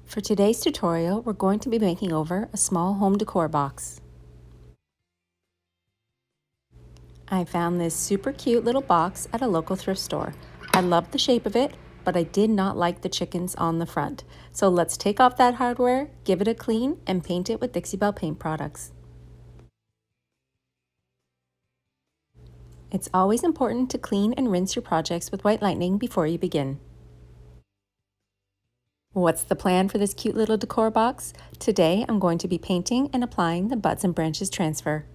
For today's tutorial, we're going to be making over a small home decor box. I found this super cute little box at a local thrift store. I loved the shape of it, but I did not like the chickens on the front. So let's take off that hardware, give it a clean, and paint it with Dixie Belle Paint products. It's always important to clean and rinse your projects with white lightning before you begin. What's the plan for this cute little decor box? Today I'm going to be painting and applying the buds and branches transfer.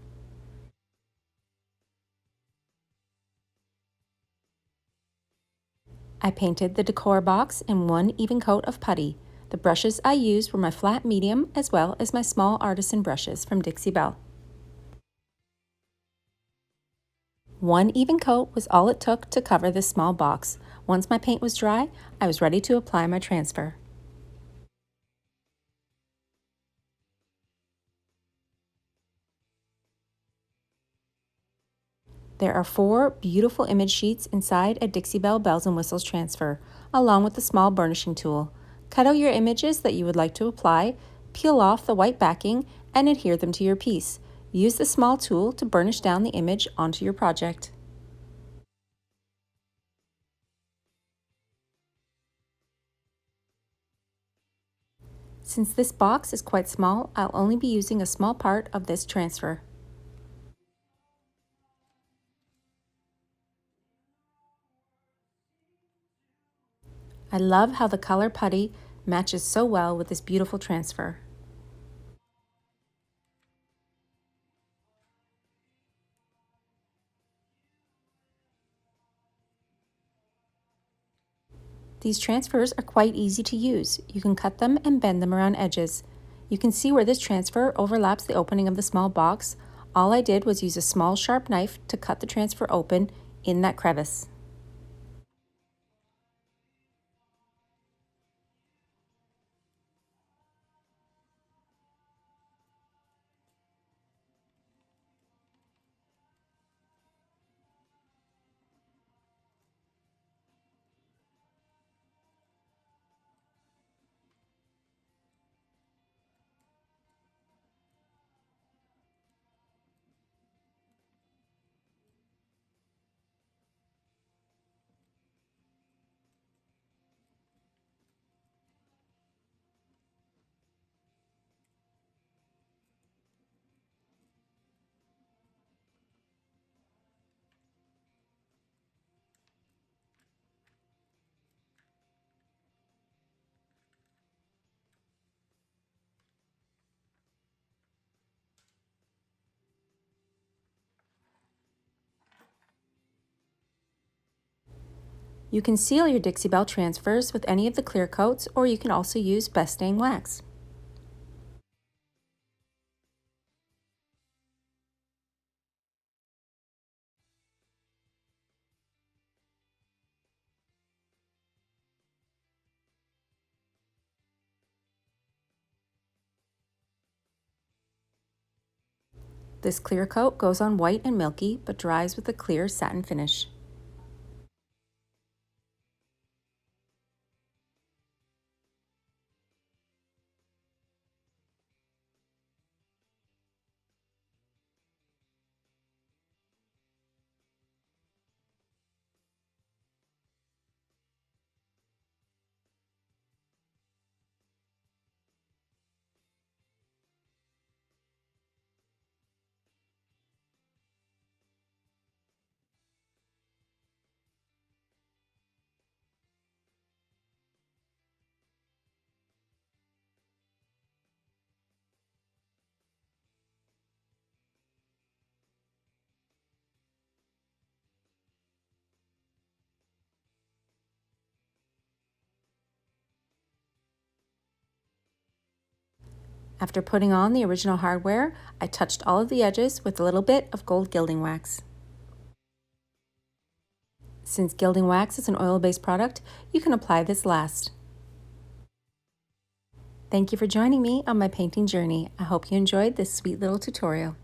I painted the decor box in one even coat of putty. The brushes I used were my flat medium as well as my small artisan brushes from Dixie Belle. One even coat was all it took to cover this small box. Once my paint was dry, I was ready to apply my transfer. There are 4 beautiful image sheets inside a Dixie Belle Bells and Whistles transfer, along with a small burnishing tool. Cut out your images that you would like to apply, peel off the white backing, and adhere them to your piece. Use the small tool to burnish down the image onto your project. Since this box is quite small, I'll only be using a small part of this transfer. I love how the color putty matches so well with this beautiful transfer. These transfers are quite easy to use. You can cut them and bend them around edges. You can see where this transfer overlaps the opening of the small box. All I did was use a small sharp knife to cut the transfer open in that crevice. You can seal your Dixie Belle transfers with any of the clear coats, or you can also use Best Staying Wax. This clear coat goes on white and milky, but dries with a clear satin finish. After putting on the original hardware, I touched all of the edges with a little bit of gold gilding wax. Since gilding wax is an oil-based product, you can apply this last. Thank you for joining me on my painting journey. I hope you enjoyed this sweet little tutorial.